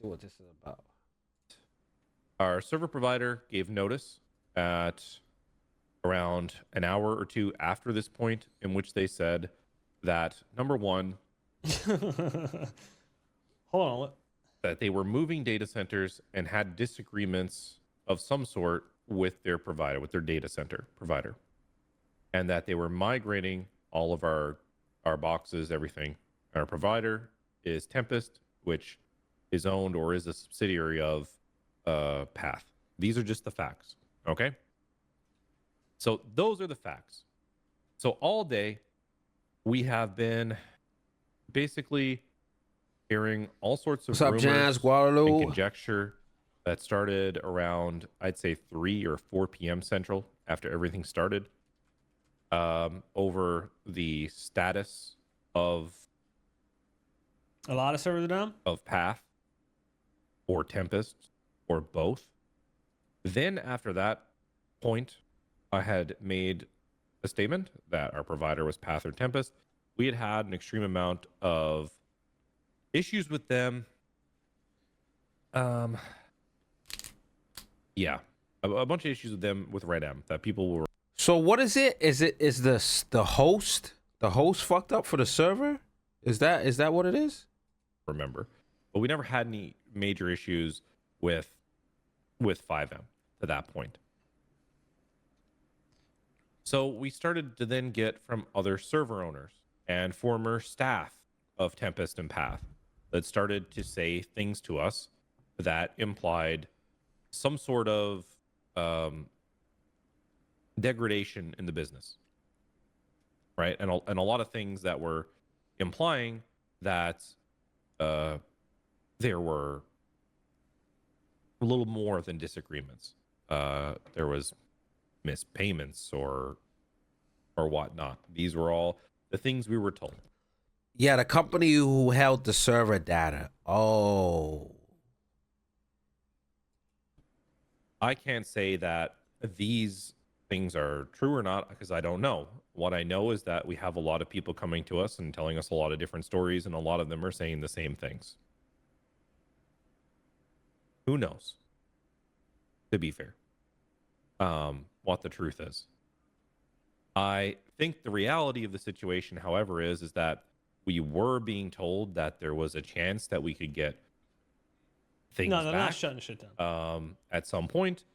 see what this is about. Our server provider gave notice at around an hour or two after this point, in which they said that, number one, Hold on. that they were moving data centers and had disagreements of some sort with their provider, with their data center provider, and that they were migrating all of our boxes, everything. Our provider is Tempest, which is owned or is a subsidiary of Path. These are just the facts, okay? So those are the facts. So all day, we have been basically hearing all sorts of What's up, rumors Jazz, and Guadalupe? conjecture that started around, I'd say, 3 or 4 p.m. Central after everything started, over the status of A lot of servers are down? of Path or Tempest or both. Then after that point, I had made a statement that our provider was Path or Tempest. We had had an extreme amount of issues with them. Yeah, a bunch of issues with them with Red M that people were. So what is it? Is the host fucked up for the server? Is that what it is? Remember, but we never had any major issues with 5M to that point. So we started to then get from other server owners and former staff of Tempest and Path that started to say things to us that implied some sort of degradation in the business, right? And a lot of things that were implying that there were a little more than disagreements. There was missed payments or whatnot. These were all the things we were told. Yeah, the company who held the server data. Oh. I can't say that these things are true or not because I don't know. What I know is that we have a lot of people coming to us and telling us a lot of different stories, and a lot of them are saying the same things. Who knows? To be fair, what the truth is. I think the reality of the situation, however, is that we were being told that there was a chance that we could get things No, they're back, not shutting shit down. at some point,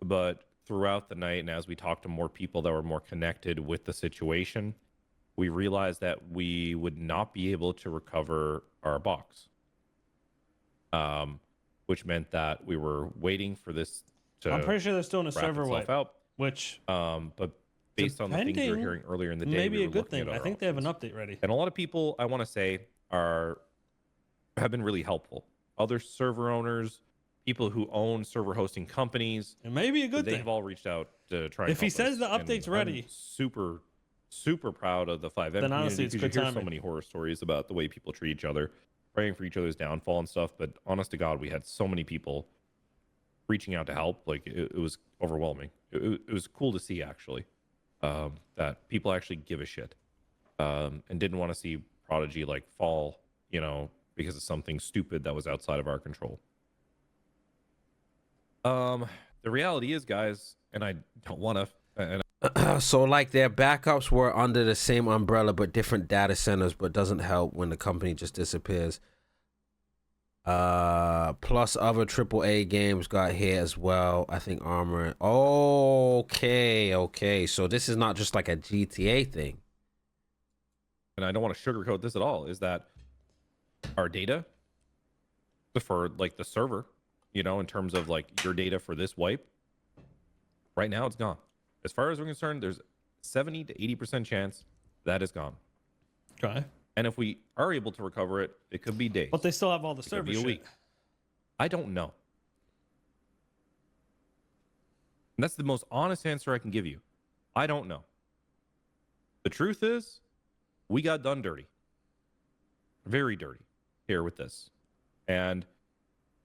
but throughout the night and as we talked to more people that were more connected with the situation, we realized that we would not be able to recover our box, which meant that we were waiting for this to I'm pretty sure they're still in a wrap server itself wipe, out. which But based on the things we were depending, hearing earlier in the day, maybe we a were good looking thing. at I our think they have an options. update ready. And a lot of people, I want to say, have been really helpful. Other server owners, people who own server hosting companies, It may be a good they've thing. all reached out to try. If he and help says us, the and update's I'm ready, super proud of the 5M then honestly, community it's because good you hear so timing. many horror stories about the way people treat each other, praying for each other's downfall and stuff. But honest to God, we had so many people reaching out to help. Like it was overwhelming. It was cool to see actually that people actually give a shit and didn't want to see Prodigy like fall, because of something stupid that was outside of our control. The reality is, guys, and I don't want to. So like their backups were under the same umbrella but different data centers, but doesn't help when the company just disappears. Plus other AAA games got hit as well. I think Armor. Okay. So this is not just like a GTA thing. And I don't want to sugarcoat this at all, is that our data for like the server, in terms of like your data for this wipe, right now it's gone. As far as we're concerned, there's 70 to 80% chance that is gone. Okay. And if we are able to recover it, it could be days. But they still have all the It could server be a shit. week. I don't know. And that's the most honest answer I can give you. I don't know. The truth is, we got done dirty. Very dirty here with this. And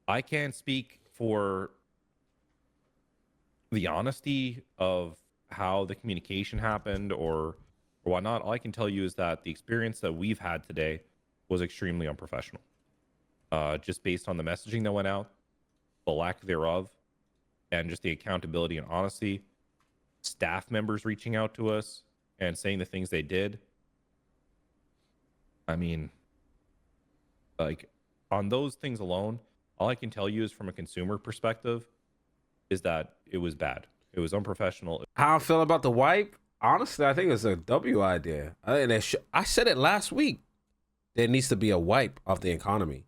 I can't speak for the honesty of how the communication happened or whatnot. All I can tell you is that the experience that we've had today was extremely unprofessional. just based on the messaging that went out, the lack thereof, and just the accountability and honesty. Staff members reaching out to us and saying the things they did. I mean, like, on those things alone, all I can tell you is from a consumer perspective is that it was bad. It was unprofessional. How I feel about the wipe? Honestly, I think it's a W idea. I think I said it last week. There needs to be a wipe of the economy.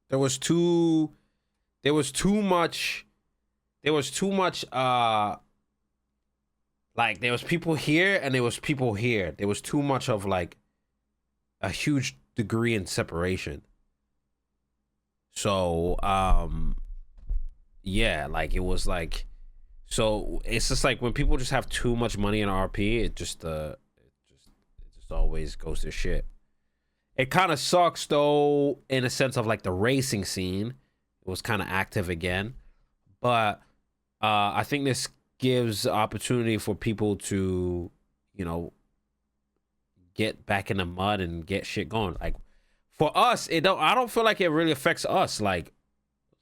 There was too much like there was people here and there was people here. There was too much of like a huge degree in separation. So yeah, like it was like, so it's just like when people just have too much money in RP, it just always goes to shit. It kind of sucks though, in a sense of like the racing scene. It was kind of active again, but I think this gives opportunity for people to, you know, get back in the mud and get shit going. Like for us, I don't feel like it really affects us. Like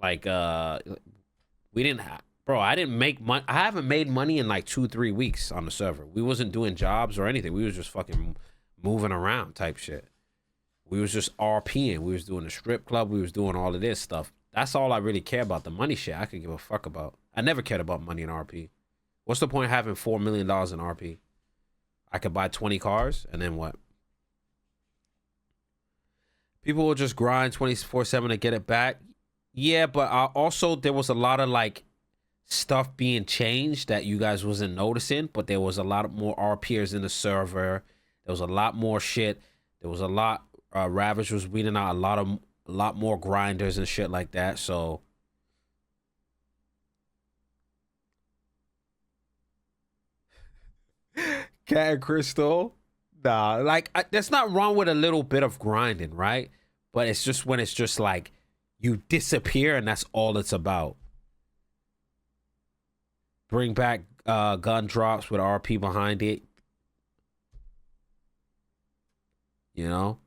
we didn't bro, I didn't make money. I haven't made money in like 2-3 weeks on the server. We wasn't doing jobs or anything. We was just fucking moving around type shit. We was just RPing. We was doing the strip club. We was doing all of this stuff. That's all I really care about. The money shit, I could give a fuck about. I never cared about money in RP. What's the point of having $4 million in RP? I could buy 20 cars, and then what? People will just grind 24/7 to get it back. Yeah, but also there was a lot of like stuff being changed that you guys wasn't noticing, but there was a lot more RPers in the server. There was a lot more shit. There was a lot. Ravage was weeding out a lot more grinders and shit like that. So Cat and Crystal, nah, like there's not wrong with a little bit of grinding, right? But it's just when it's just like you disappear and that's all it's about. Bring back gun drops with RP behind it. You know?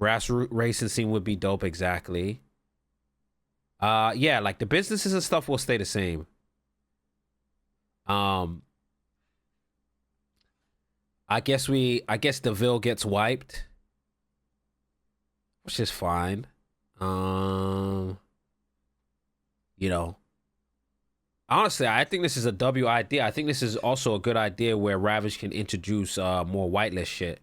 Grassroots racing scene would be dope, exactly. Yeah, like the businesses and stuff will stay the same. I guess DeVille gets wiped, which is fine. You know, honestly, I think this is a W idea. I think this is also a good idea where Ravage can introduce more whitelist shit.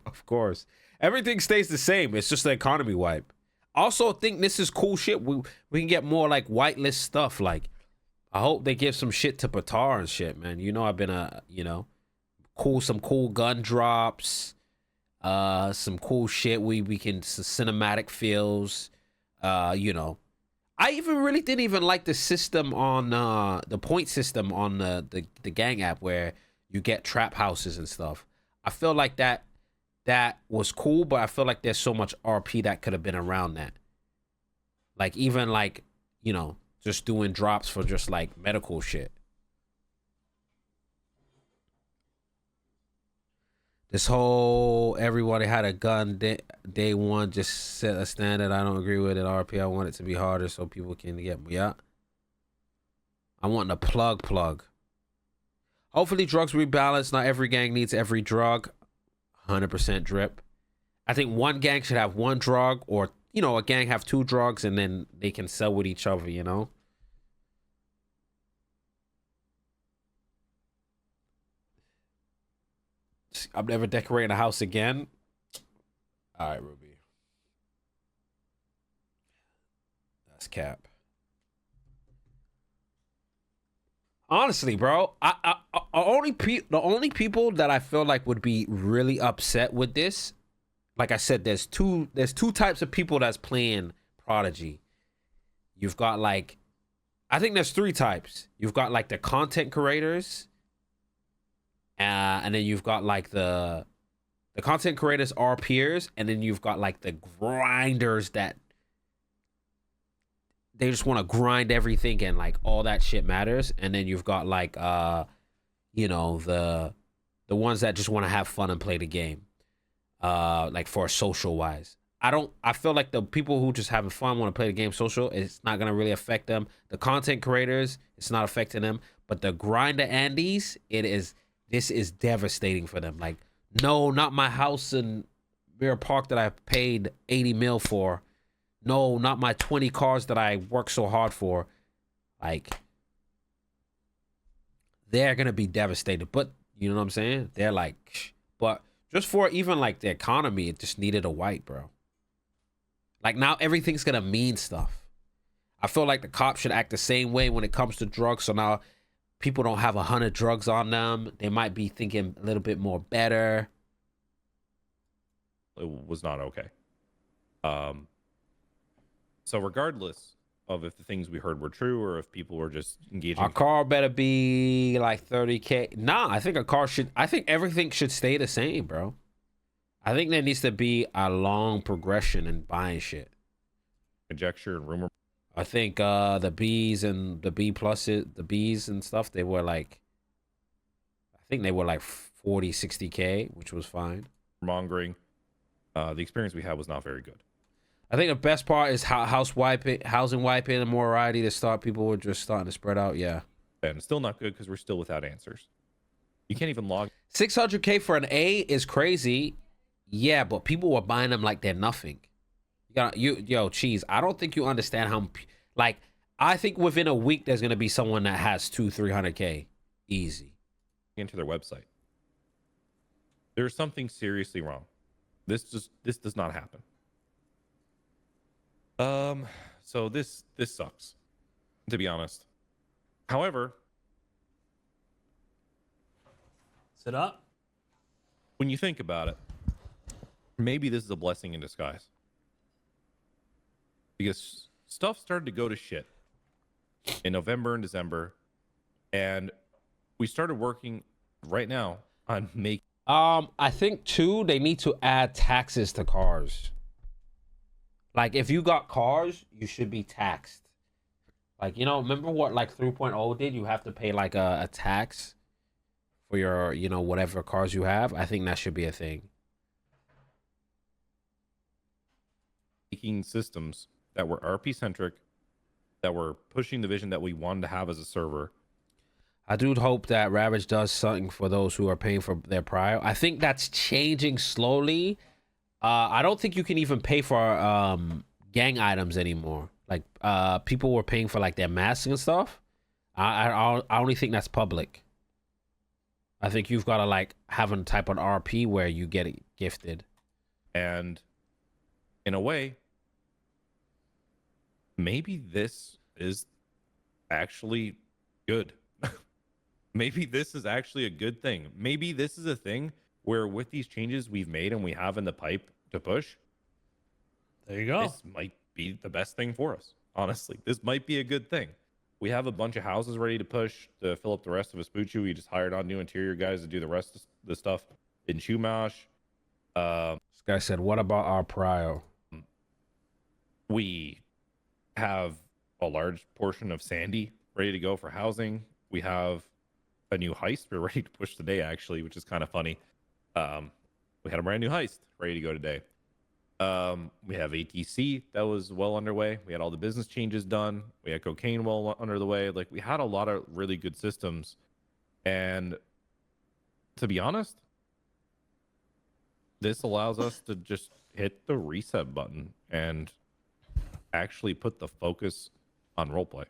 Of course, everything stays the same. It's just the economy wipe. Also, think this is cool shit. We can get more like whitelist stuff. Like, I hope they give some shit to Patar and shit, man. You know, I've been some cool gun drops, some cool shit. We can cinematic feels. You know, I even really didn't even like the system on the point system on the gang app where you get trap houses and stuff. I feel like that was cool, but I feel like there's so much RP that could have been around that. Like even like, you know, just doing drops for just like medical shit. This whole everybody had a gun day one just set a standard. I don't agree with it. RP, I want it to be harder so people can get me out. I want the plug. Hopefully drugs rebalance. Not every gang needs every drug. 100% drip. I think one gang should have one drug, or, you know, a gang have two drugs and then they can sell with each other, you know? I'm never decorating a house again. All right, Ruby. That's cap. Honestly, bro, the only people that I feel like would be really upset with this, like I said, there's two types of people that's playing Prodigy. You've got like, I think there's three types. You've got like the content creators, and then you've got like the the content creators are peers, and then you've got like the grinders that they just want to grind everything and like all that shit matters. And then you've got like you know, the ones that just want to have fun and play the game. Like for social wise. I feel like the people who just having fun want to play the game social, it's not gonna really affect them. The content creators, it's not affecting them. But the grinder Andes, this is devastating for them. Like, no, not my house in Mirror Park that I paid 80 mil for. No, not my 20 cars that I worked so hard for. Like, they're gonna be devastated. But you know what I'm saying? They're like, but just for even like the economy, it just needed a wipe, bro. Like now everything's gonna mean stuff. I feel like the cops should act the same way when it comes to drugs. So now people don't have 100 drugs on them. They might be thinking a little bit more better. It was not okay. So regardless of if the things we heard were true or if people were just engaging, Our car better be like 30K. Nah, I think everything should stay the same, bro. I think there needs to be a long progression in buying shit. conjecture and rumor. I think the B's and the B pluses, the B's and stuff, they were like 40, 60K, which was fine. Mongering. The experience we had was not very good. I think the best part is housing wiping and more variety to start. People were just starting to spread out. Yeah. And it's still not good because we're still without answers. You can't even log. 600K for an A is crazy. Yeah, but people were buying them like they're nothing. Yo, Cheese, I don't think you understand how, like, I think within a week there's gonna be someone that has 300K easy into their website. There's something seriously wrong. This does not happen. So this sucks, to be honest. However, Sit up. when you think about it, maybe this is a blessing in disguise. Because stuff started to go to shit in November and December, and we started working right now on making. I think too, they need to add taxes to cars. Like if you got cars, you should be taxed. Like, you know, remember what like 3.0 did? You have to pay like a tax for your, you know, whatever cars you have. I think that should be a thing. Making systems that were RP centric, that were pushing the vision that we wanted to have as a server. I do hope that Ravage does something for those who are paying for their prior. I think that's changing slowly. I don't think you can even pay for gang items anymore. Like people were paying for like their masks and stuff. I only think that's public. I think you've got to like have a type of RP where you get it gifted. And in a way, maybe this is actually good. Maybe this is actually a good thing. Maybe this is a thing where with these changes we've made and we have in the pipe to push, There you go. this might be the best thing for us. Honestly, this might be a good thing. We have a bunch of houses ready to push to fill up the rest of Vespucci. We just hired on new interior guys to do the rest of the stuff in Chumash. This guy said, "What about our prio?" We have a large portion of Sandy ready to go for housing. We have a new heist we're ready to push today, actually, which is kind of funny. We had a brand new heist ready to go today. We have ATC that was well underway. We had all the business changes done. We had cocaine well under the way. Like, we had a lot of really good systems. And to be honest, this allows us to just hit the reset button and actually put the focus on roleplay.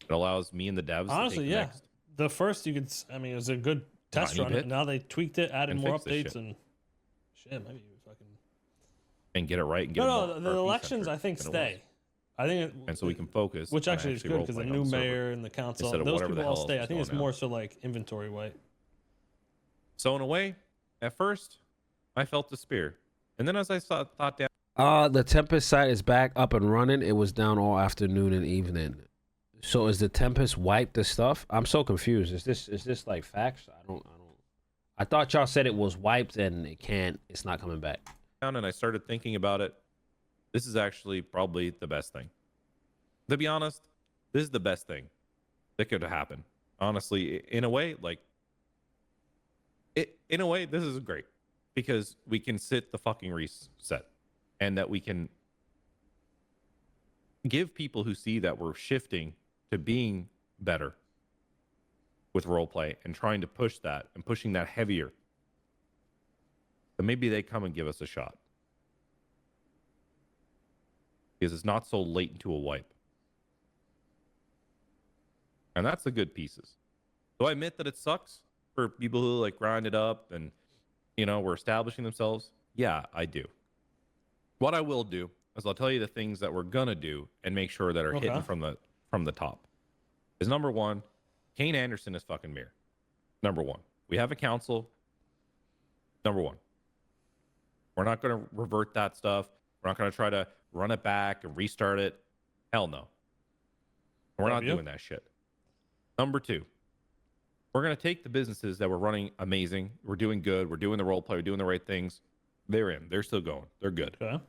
It allows me and the devs Honestly, to take yeah. the next. The first it was a good test Tiny run. bit. Now they tweaked it, added And more fixed this updates, shit. and shit, maybe fucking. And get it right and get No, it no, more the RP elections centric I think than it was. stay. I think And so we can focus, which on actually is good because the role-playing new on the server. mayor and the council, instead of those whatever the people all hell stay. else I is think it's going more on. so like inventory wipe. So in a way, at first, I felt despair, and then as I thought down, The Tempest site is back up and running. It was down all afternoon and evening. So is the Tempest wiped the stuff? I'm so confused. Is this like facts? I thought y'all said it was wiped and it's not coming back. And I started thinking about it. This is actually probably the best thing. To be honest, this is the best thing that could happen. Honestly, in a way, in a way, this is great because we can sit the fucking reset, and that we can give people who see that we're shifting to being better with roleplay and trying to push that and pushing that heavier. But maybe they come and give us a shot. Because it's not so late into a wipe. And that's the good pieces. Do I admit that it sucks for people who like grind it up and, you know, were establishing themselves? Yeah, I do. What I will do is I'll tell you the things that we're gonna do and make sure that are hitting from the top. Is number one, Kane Anderson is fucking Mir. Number one. We have a council. Number one. We're not gonna revert that stuff. We're not gonna try to run it back and restart it. Hell no. We're not doing that shit. Number two, we're going to take the businesses that were running amazing. We're doing good. We're doing the role play. We're doing the right things. They're in. They're still going. They're good. Okay.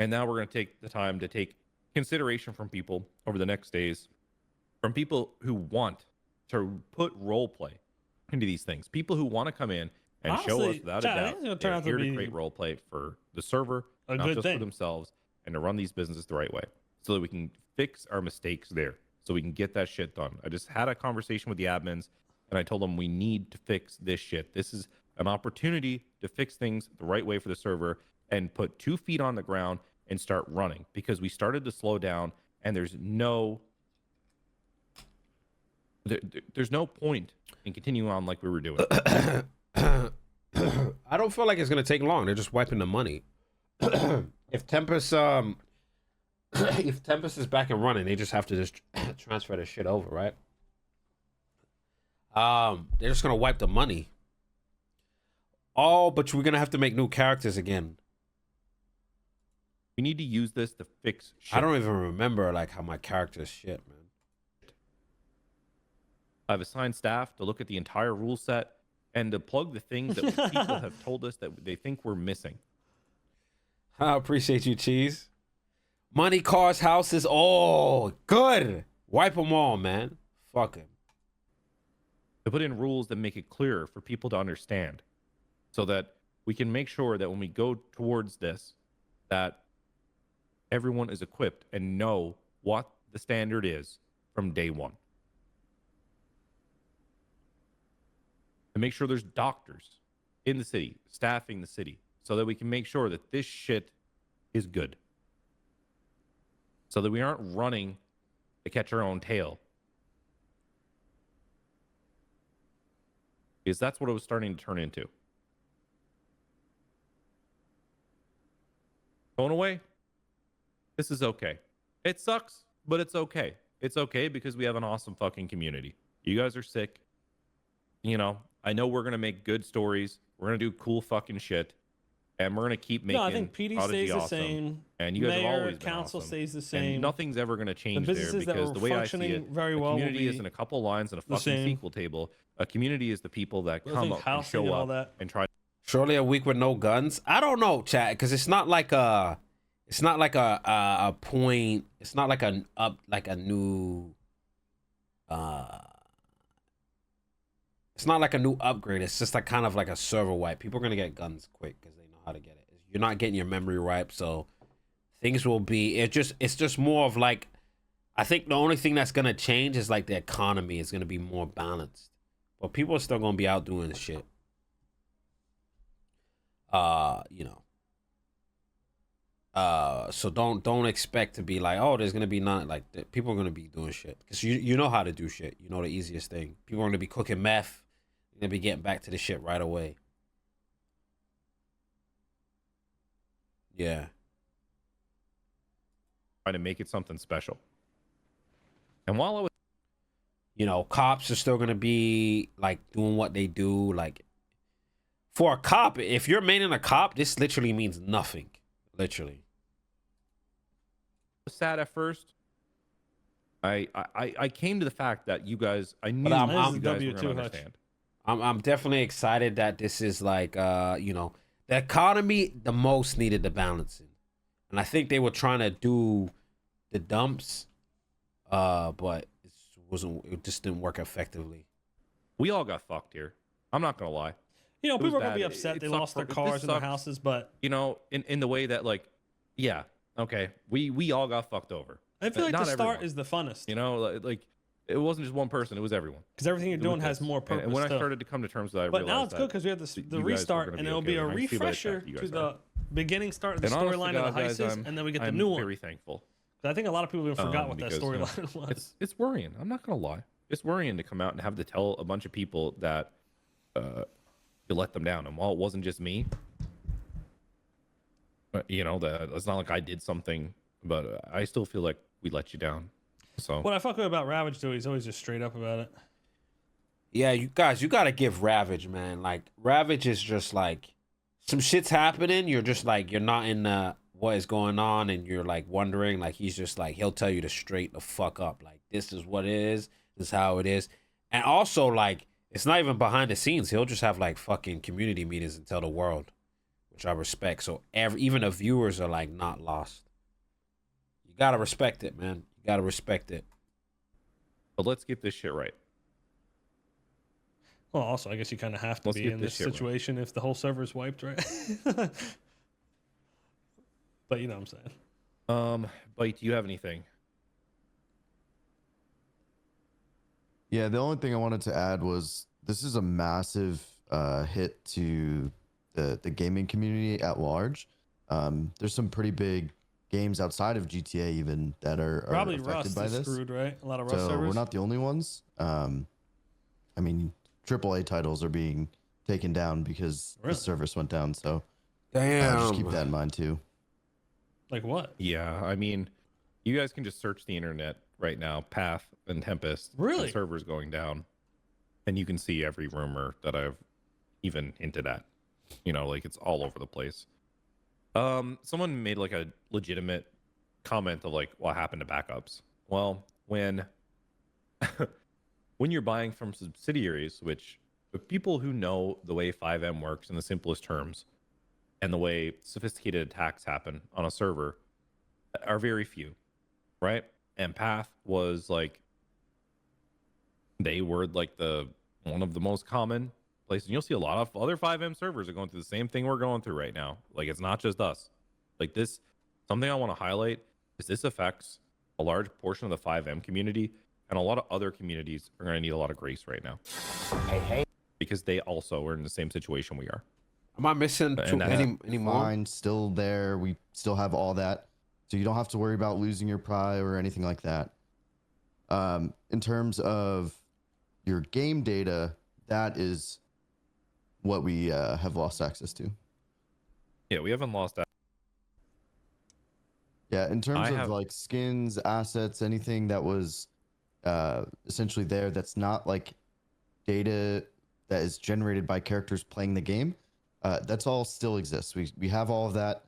And now we're going to take the time to take consideration from people over the next days, from people who want to put role play into these things. People who want to come in and show us without a doubt they're here to create role play for the server, not just for themselves, and to run these businesses the right way so that we can fix our mistakes there. So we can get that shit done. I just had a conversation with the admins, and I told them we need to fix this shit. This is an opportunity to fix things the right way for the server and put 2 feet on the ground and start running, because we started to slow down, and there's no point in continuing on like we were doing. I don't feel like it's gonna take long. They're just wiping the money. If Tempest if Tempest is back and running, they just have to just transfer the shit over, right? They're just gonna wipe the money. Oh, but we're gonna have to make new characters again. We need to use this to fix shit. I don't even remember like how my character's shit, man. I've assigned staff to look at the entire rule set and to plug the things that people have told us that they think we're missing. I appreciate you, Cheese. Money, cars, houses. Oh, good. Wipe them all, man. Fuck him. To put in rules that make it clearer for people to understand, so that we can make sure that when we go towards this, that everyone is equipped and know what the standard is from day one. To make sure there's doctors in the city, staffing the city, so that we can make sure that this shit is good. So that we aren't running to catch our own tail. Because that's what it was starting to turn into. Going away, this is okay. It sucks, but it's okay. It's okay because we have an awesome fucking community. You guys are sick. You know, I know we're going to make good stories. We're going to do cool fucking shit. And we're going to keep making I think PD Prodigy stays the awesome. same. And you guys have Mayor, always been council awesome. stays the same. And nothing's ever going to change there, businesses that because were the way I see functioning it, very a well will community be isn't a couple lines and a the fucking same. sequel table. A community is the people that Well, I come think up and housing and show all up that. and try. Surely a week with no guns. I don't know, chat, because it's not like a point. It's not like a new. It's not like a new upgrade. It's just like kind of like a server wipe. People are gonna get guns quick because they know how to get it. You're not getting your memory wiped, so things will be. It's just more of like. I think the only thing that's gonna change is like the economy is gonna be more balanced, but people are still gonna be out doing shit. You know. So don't expect to be like, oh, there's gonna be none. Like people are gonna be doing shit because you know how to do shit. You know the easiest thing. People are gonna be cooking meth. You're gonna be getting back to the shit right away. Yeah. Trying to make it something special. And while I was, you know, cops are still gonna be like doing what they do. Like for a cop, if you're maining a cop, this literally means nothing. Literally. sad at first, I came to the fact that you guys, I knew I'm you guys were W2 going to Hutch. understand. I'm definitely excited that this is like you know, the economy the most needed the balancing. And I think they were trying to do the dumps, but it just didn't work effectively. We all got fucked here. I'm not gonna lie. You know, It was people are gonna bad. be It- upset it they sucked lost their this cars and their sucked, houses, but You know, in the way that like, yeah, okay, we all got fucked over. I feel like Not the start everyone. is the funnest. You know, like it wasn't just one person; it was everyone. Because everything you're With doing has this. more purpose. And when I too. started to come to terms with that, I But now realized it's good that because we have you the guys were restart, gonna and be it'll okay be a with it. I can see by the refresher chat you to guys the are. beginning start of the And honest to storyline God, of the guys, heists, I'm- and then we get the I'm new one. Very thankful. I think a lot of people even forgot what that because, you know, storyline was. It's worrying. I'm not gonna lie. It's worrying to come out and have to tell a bunch of people that you let them down. And while it wasn't just me, you know, that it's not like I did something, but I still feel like we let you down. So What I fuck with about Ravage though, he's always just straight up about it. Yeah, you guys, you gotta give Ravage, man. Like Ravage is just like some shit's happening. You're just like you're not in what is going on, and you're like wondering. Like he's just like he'll tell you to straight the fuck up. Like this is what it is. This is how it is. And also like it's not even behind the scenes. He'll just have like fucking community meetings and tell the world, which I respect. So even the viewers are like not lost. You gotta respect it, man. You gotta respect it. but let's get this shit right. Well, also, I guess you kind of have to Let's be get in this this shit right. situation if the whole server's wiped, right? But you know what I'm saying. Bite, do you have anything? Yeah, the only thing I wanted to add was this is a massive hit to the gaming community at large. There's some pretty big games outside of GTA even that are Probably affected Rust by is this. screwed, right? A lot of Rust So servers. we're not the only ones. I mean, AAA titles are being taken down because Really? the service went down. So Damn. just keep that in mind too. Like what? Yeah, I mean, you guys can just search the internet right now, Path and Tempest, Really? and servers going down, and you can see every rumor that I've even hinted at. You know, like it's all over the place. Someone made like a legitimate comment of like what happened to backups. Well, when when you're buying from subsidiaries, which the people who know the way 5M works in the simplest terms, and the way sophisticated attacks happen on a server are very few, right? And Path was like, they were like the one of the most common places. And you'll see a lot of other 5M servers are going through the same thing we're going through right now. Like it's not just us. Like this, something I want to highlight is this affects a large portion of the 5M community, and a lot of other communities are going to need a lot of grace right now. Hey. Because they also are in the same situation we are. Am I missing And that's any more? Fine, still there. We still have all that. So you don't have to worry about losing your pry or anything like that. In terms of your game data, that is what we have lost access to. Yeah, we haven't lost that. Yeah, in terms I of have- like skins, assets, anything that was essentially there that's not like data that is generated by characters playing the game, that's all still exists. We have all of that.